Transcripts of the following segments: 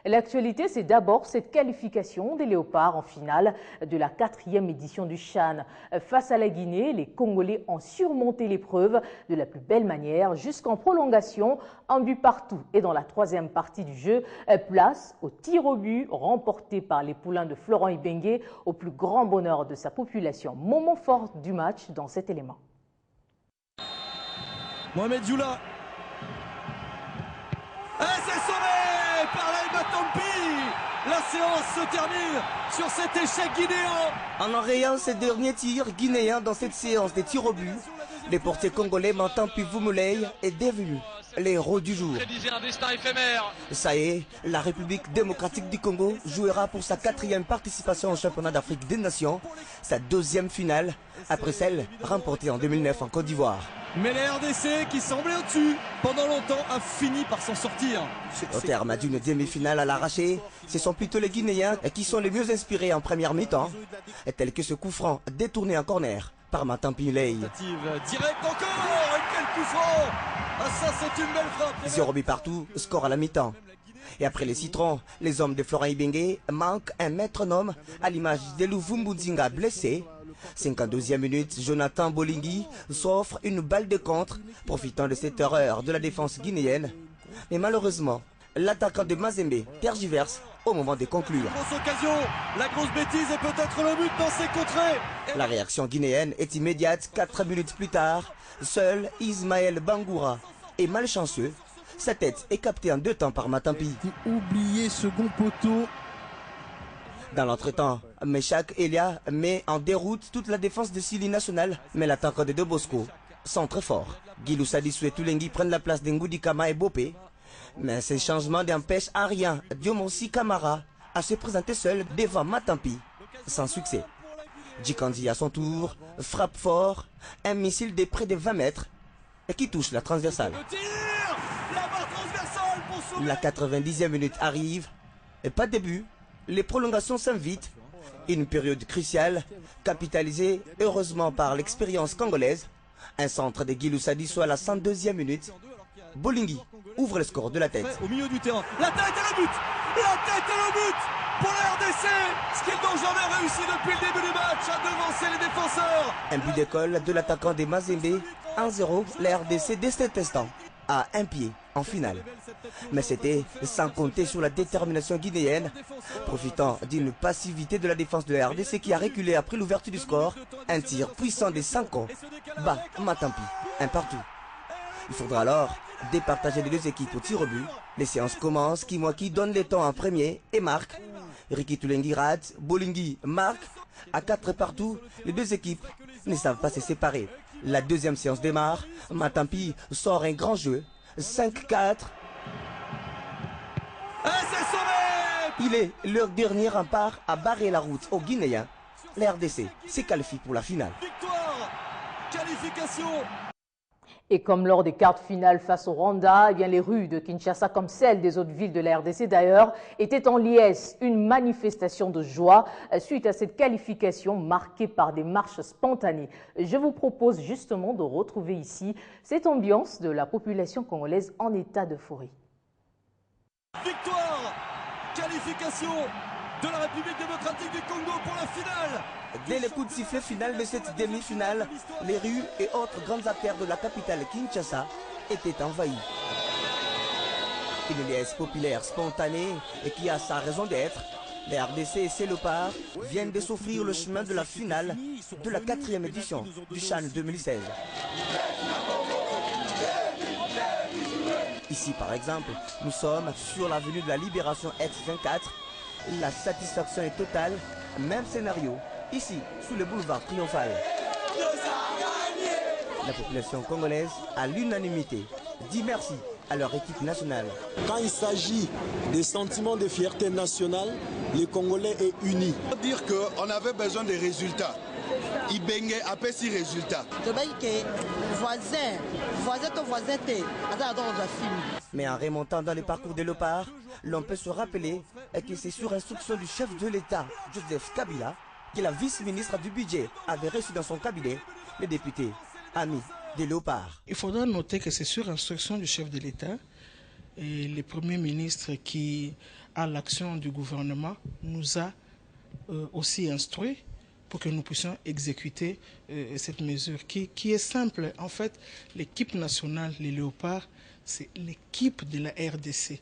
L'actualité, c'est d'abord cette qualification des Léopards en finale de la 4e édition du CHAN. Face à la Guinée, les Congolais ont surmonté l'épreuve de la plus belle manière jusqu'en prolongation, un but partout. Et dans la 3e partie du jeu, place au tir au but remporté par les poulains de Florent Ibenge au plus grand bonheur de sa population. Moment fort du match dans cet élément. Mohamed Dioula. C'est sauvé par l'Aïba Tampi. La séance se termine sur cet échec guinéen. En enrayant ces derniers tirs guinéens dans cette séance des tirs au but, les portiers congolais Matampi Vumulei est devenu les héros du jour. Ça y est, la République démocratique du Congo jouera pour sa 4e participation au championnat d'Afrique des Nations, sa 2e finale, après celle remportée en 2009 en Côte d'Ivoire. Mais les RDC, qui semblaient au-dessus pendant longtemps, a fini par s'en sortir. Au terme d'une demi-finale à l'arraché, ce sont plutôt les Guinéens qui sont les mieux inspirés en première mi-temps, tels que ce coup franc détourné en corner par Matampi Vumulei. Direct encore, et quel coup franc! Ah ça c'est une belle frappe! 0 but partout, score à la mi-temps. Et après les citrons, les hommes de Florent Ibenge manquent un métronome à l'image de Luvumbu blessé. 52e minute, Jonathan Bolingui s'offre une balle de contre, profitant de cette erreur de la défense guinéenne. Mais malheureusement, l'attaquant de Mazembe tergiverse au moment de conclure. Grosse occasion, la grosse bêtise et peut-être le but dans ces contrées. La réaction guinéenne est immédiate 4 minutes plus tard. Seul Ismaël Bangoura est malchanceux. Sa tête est captée en 2 temps par Matampi. Oubliez second poteau. Dans l'entretemps, Meshak Elia met en déroute toute la défense de Sili National, mais l'attaquant de De Bosco centre fort. Guilou Sadissou et Tulengui prennent la place d'Ngoudi Kama et Bopé, mais ces changements n'empêchent à rien Diomonsi Kamara à se présenter seul devant Matampi, sans succès. Djikandi à son tour frappe fort, un missile de près de 20 mètres et qui touche la transversale. La 90e minute arrive et pas de but. Les prolongations s'invitent, une période cruciale, capitalisée heureusement par l'expérience congolaise. Un centre de Guilou Sadissou à la 102e minute. Bolingui ouvre le score de la tête. Au milieu du terrain, la tête et le but! La tête et le but pour la RDC, ce qu'ils n'ont jamais réussi depuis le début du match à devancer les défenseurs. Un but d'école de l'attaquant des Mazembe, 1-0, la RDC dès cet instant à un pied en finale. Mais c'était sans compter sur la détermination guinéenne, profitant d'une passivité de la défense de la RDC qui a reculé après l'ouverture du score. Un tir puissant des 5 ans bat Matampi, un partout. Il faudra alors départager les deux équipes au tir au but. Les séances commencent, Kimwaki donne les temps en premier et marque. Riki Tulengui rate, Bolingui marque. À 4 partout, les deux équipes ne savent pas se séparer. La 2e séance démarre, Matampi sort un grand jeu, 5-4. C'est sauvé! Il est leur dernier rempart à barrer la route aux Guinéens. La RDC se qualifie pour la finale. Victoire! Qualification! Et comme lors des quarts de finale face au Rwanda, eh bien les rues de Kinshasa, comme celles des autres villes de la RDC d'ailleurs, étaient en liesse. Une manifestation de joie suite à cette qualification marquée par des marches spontanées. Je vous propose justement de retrouver ici cette ambiance de la population congolaise en état d'euphorie. Victoire! Qualification de la République démocratique du Congo pour la finale! Dès le coup de sifflet final de cette demi-finale, les rues et autres grandes artères de la capitale Kinshasa étaient envahies. Une liesse populaire spontanée et qui a sa raison d'être. Les RDC et ses Léopards viennent de s'offrir le chemin de la finale de la 4e édition du CHAN 2016. Ici par exemple, nous sommes sur l'avenue de la Libération X24. La satisfaction est totale, même scénario. Ici, sous le boulevard Triomphal. La population congolaise, à l'unanimité, dit merci à leur équipe nationale. Quand il s'agit des sentiments de fierté nationale, les Congolais est unis. Il faut dire qu'on avait besoin de résultats. Ibenge a fait 6 résultats. Mais en remontant dans le parcours des Léopards, l'on peut se rappeler que c'est sur instruction du chef de l'État, Joseph Kabila, que la vice-ministre du budget avait reçu dans son cabinet les députés amis des Léopards. Il faudra noter que c'est sur instruction du chef de l'État Et le Premier ministre qui a l'action du gouvernement nous a aussi instruit pour que nous puissions exécuter cette mesure qui est simple. En fait, l'équipe nationale, les Léopards, c'est l'équipe de la RDC.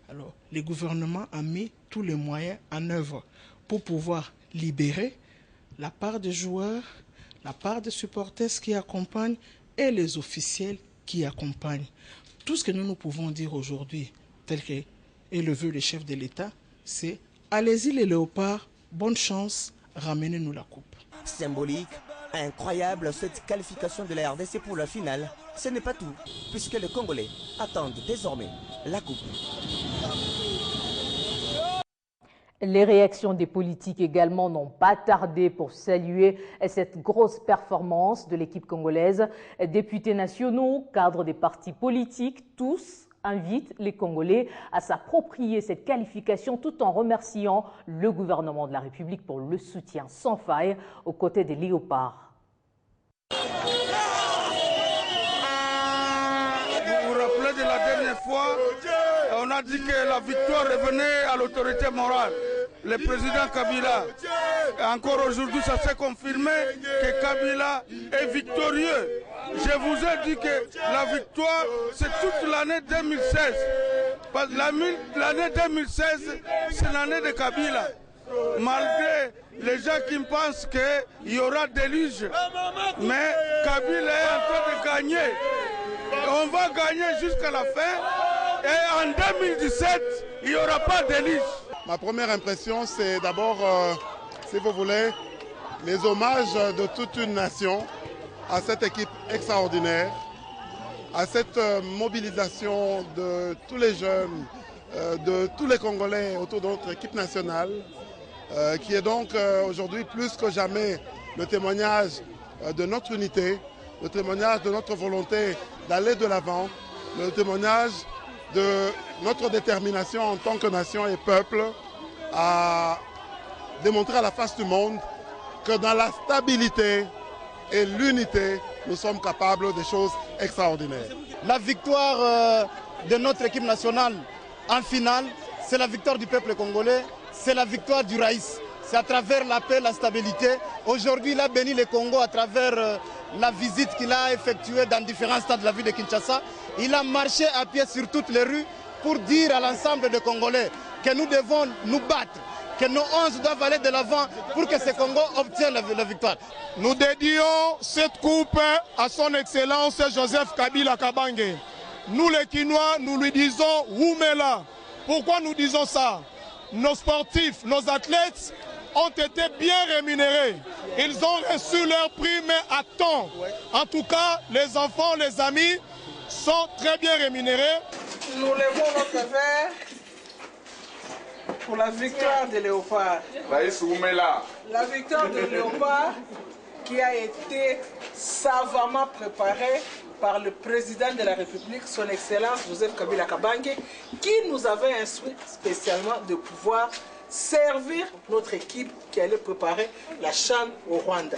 Alors, le gouvernement a mis tous les moyens en œuvre pour pouvoir libérer la part des joueurs, la part des supporters qui accompagnent et les officiels qui accompagnent. Tout ce que nous pouvons dire aujourd'hui, tel que est le vœu du chef de l'État, c'est allez-y les Léopards, bonne chance, ramenez-nous la coupe. Symbolique, incroyable cette qualification de la RDC pour la finale. Ce n'est pas tout, puisque les Congolais attendent désormais la coupe. Les réactions des politiques également n'ont pas tardé pour saluer cette grosse performance de l'équipe congolaise. Députés nationaux, cadres des partis politiques, tous invitent les Congolais à s'approprier cette qualification tout en remerciant le gouvernement de la République pour le soutien sans faille aux côtés des Léopards. Vous vous rappelez de la dernière fois, on a dit que la victoire revenait à l'autorité morale. Le président Kabila, encore aujourd'hui, ça s'est confirmé que Kabila est victorieux. Je vous ai dit que la victoire, c'est toute l'année 2016. L'année 2016, c'est l'année de Kabila. Malgré les gens qui pensent qu'il y aura déluge, mais Kabila est en train de gagner. On va gagner jusqu'à la fin. Et en 2017, il n'y aura pas déluge. Ma première impression, c'est d'abord, si vous voulez, les hommages de toute une nation à cette équipe extraordinaire, à cette mobilisation de tous les jeunes, de tous les Congolais autour de notre équipe nationale, qui est donc aujourd'hui plus que jamais le témoignage de notre unité, le témoignage de notre volonté d'aller de l'avant, le témoignage de notre détermination en tant que nation et peuple à démontrer à la face du monde que dans la stabilité et l'unité, nous sommes capables de choses extraordinaires. La victoire de notre équipe nationale en finale, c'est la victoire du peuple congolais, c'est la victoire du Raïs. C'est à travers la paix, la stabilité. Aujourd'hui, il a béni le Congo à travers la visite qu'il a effectuée dans différents stades de la ville de Kinshasa. Il a marché à pied sur toutes les rues pour dire à l'ensemble des Congolais que nous devons nous battre, que nos 11 doivent aller de l'avant pour que ce Congo obtienne la victoire. Nous dédions cette coupe à son Excellence Joseph Kabila Kabange. Nous les Kinois, nous lui disons Oumela. Pourquoi nous disons ça? Nos sportifs, nos athlètes ont été bien rémunérés. Ils ont reçu leur prime à temps. En tout cas, les enfants, les amis sont très bien rémunérés. Nous levons notre verre pour la victoire des Léopards. La victoire des Léopards qui a été savamment préparée par le président de la République, son Excellence Joseph Kabila Kabange, qui nous avait instruit spécialement de pouvoir servir notre équipe qui allait préparer la CHAN au Rwanda.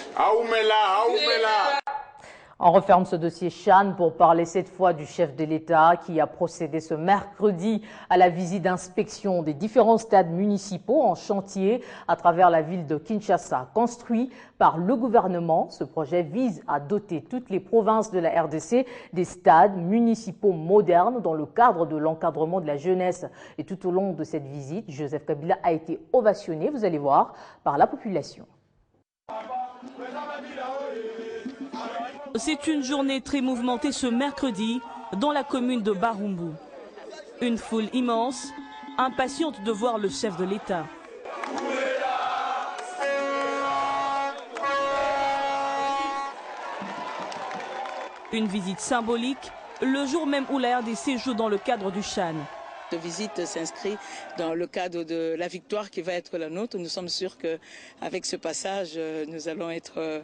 On referme ce dossier CHAN pour parler cette fois du chef de l'État qui a procédé ce mercredi à la visite d'inspection des différents stades municipaux en chantier à travers la ville de Kinshasa. Construit par le gouvernement, ce projet vise à doter toutes les provinces de la RDC des stades municipaux modernes dans le cadre de l'encadrement de la jeunesse. Et tout au long de cette visite, Joseph Kabila a été ovationné, vous allez voir, par la population. C'est une journée très mouvementée ce mercredi dans la commune de Barumbu. Une foule immense, impatiente de voir le chef de l'État. Une visite symbolique, le jour même où la RDC joue dans le cadre du CHAN. Cette visite s'inscrit dans le cadre de la victoire qui va être la nôtre. Nous sommes sûrs qu'avec ce passage, nous allons être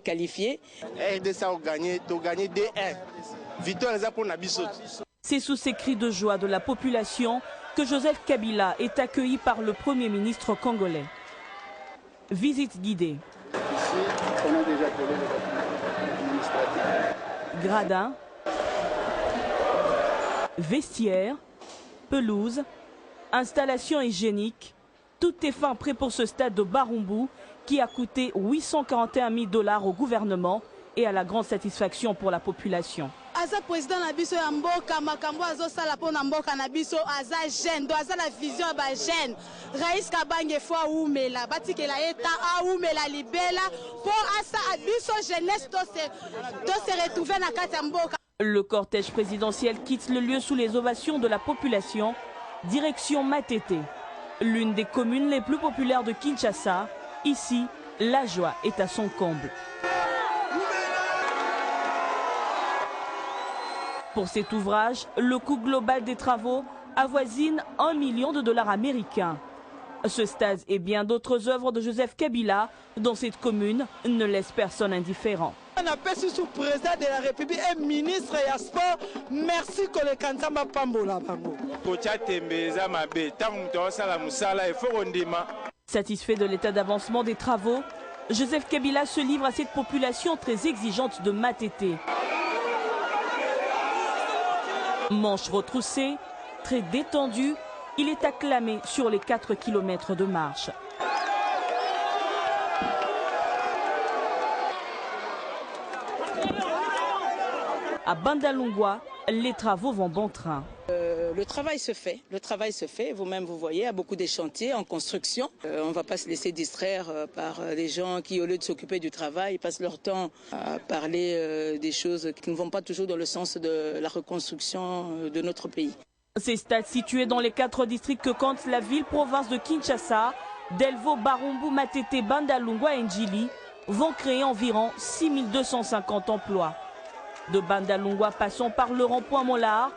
qualifiés. RDC a gagné 2-1. Victoire pour Nabiso. C'est sous ces cris de joie de la population que Joseph Kabila est accueilli par le Premier ministre congolais. Visite guidée. Ici, on a déjà appelé le document administratif. Gradin. Vestiaires, pelouse, installation hygiénique, tout est fin prêt pour ce stade de Barumbu qui a coûté 841 000 $ au gouvernement et à la grande satisfaction pour la population. Aza président na biso ya mboka makambo azo sala pona mboka na biso aza jeune do aza la vision ba jeune Rais Kabange fo umela batikela eta a umela libela pour asa biso jeunesse to se retrouver na kati ya mboka. Le cortège présidentiel quitte le lieu sous les ovations de la population, direction Matete, l'une des communes les plus populaires de Kinshasa. Ici, la joie est à son comble. Pour cet ouvrage, le coût global des travaux avoisine 1 million de $ américains. Ce stade et bien d'autres œuvres de Joseph Kabila dans cette commune ne laissent personne indifférent. On appelle sous président de la République et ministre et sport. Merci que le Kansamba Pambola Bango. Satisfait de l'état d'avancement des travaux, Joseph Kabila se livre à cette population très exigeante de Matete. Manche retroussée, très détendu, il est acclamé sur les 4 kilomètres de marche. À Bandalungwa, les travaux vont bon train. Le travail se fait, vous-même vous voyez, il y a beaucoup de chantiers en construction. On ne va pas se laisser distraire par les gens qui, au lieu de s'occuper du travail, passent leur temps à parler des choses qui ne vont pas toujours dans le sens de la reconstruction de notre pays. Ces stades situés dans les 4 districts que compte la ville-province de Kinshasa, Delvo, Barumbu, Matete, Bandalungwa et Njili, vont créer environ 6250 emplois. De Bandalungwa, passons par le rond-point Mollard,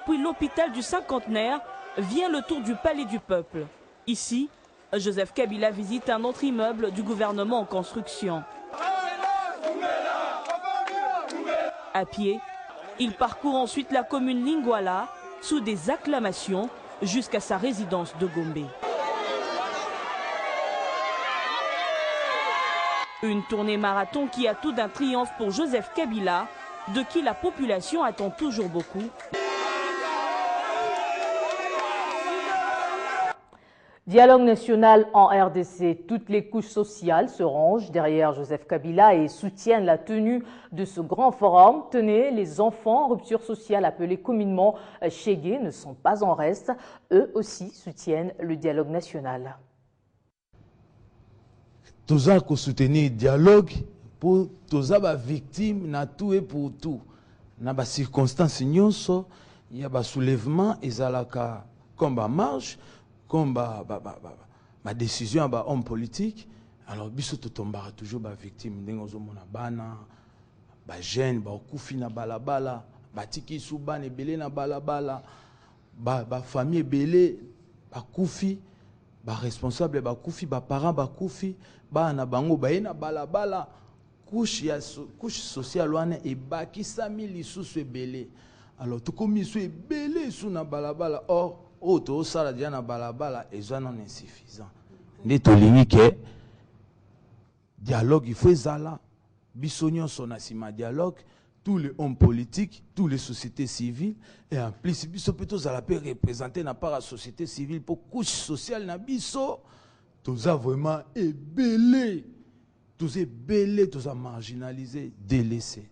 puis l'hôpital du Cinquantenaire, vient le tour du Palais du Peuple. Ici, Joseph Kabila visite un autre immeuble du gouvernement en construction. À pied, il parcourt ensuite la commune Lingwala sous des acclamations jusqu'à sa résidence de Gombe. Une tournée marathon qui a tout d'un triomphe pour Joseph Kabila, de qui la population attend toujours beaucoup. Dialogue national en RDC. Toutes les couches sociales se rangent derrière Joseph Kabila et soutiennent la tenue de ce grand forum. Tenez, les enfants en rupture sociale appelés communément Chégué ne sont pas en reste. Eux aussi soutiennent le dialogue national. Tous à soutenir le dialogue pour tous les victimes, na tout et pour tout. Dans les circonstances, il y a un soulèvement, il y a un combat marche. Comme ma décision à homme politique, alors biso to tombara toujours ba victime ndengo mona bana ba jeune ba kufi na balabala ba tiki suba ne belé na balabala ba famille belé ba kufi ba responsable ba kufi ba parents ba kufi ba na bango ba na balabala couche sociale wana e ba ki 100 000 sous belé alors to komi sou belé sous na balabala or auto sala dia na balabala ezwa non insuffisant ndeto lingi ke dialogue il faut zala bisonyon son asima dialogue tous les hommes politiques tous les sociétés civiles et en plus biso peut zala peut représenter na part la société civile pour couche sociale na biso tous a vraiment ébélé tous a marginalisé délaissé.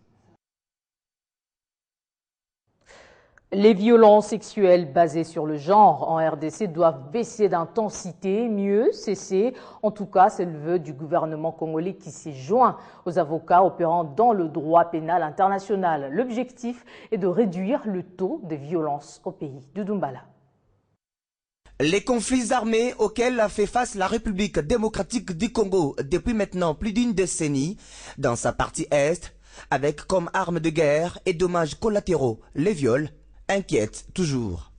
Les violences sexuelles basées sur le genre en RDC doivent baisser d'intensité, mieux cesser. En tout cas, c'est le vœu du gouvernement congolais qui s'est joint aux avocats opérant dans le droit pénal international. L'objectif est de réduire le taux de violence au pays. Doumbala. Les conflits armés auxquels a fait face la République démocratique du Congo depuis maintenant plus d'une décennie, dans sa partie est, avec comme arme de guerre et dommages collatéraux les viols, inquiète toujours.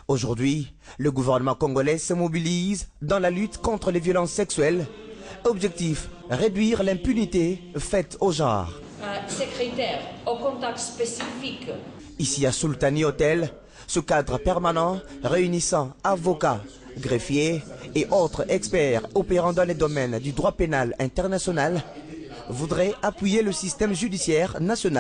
Aujourd'hui, le gouvernement congolais se mobilise dans la lutte contre les violences sexuelles. Objectif, réduire l'impunité faite au genre. Secrétaire, au contact spécifique. Ici à Sultani Hotel, ce cadre permanent réunissant avocats, greffiers et autres experts opérant dans les domaines du droit pénal international voudrait appuyer le système judiciaire national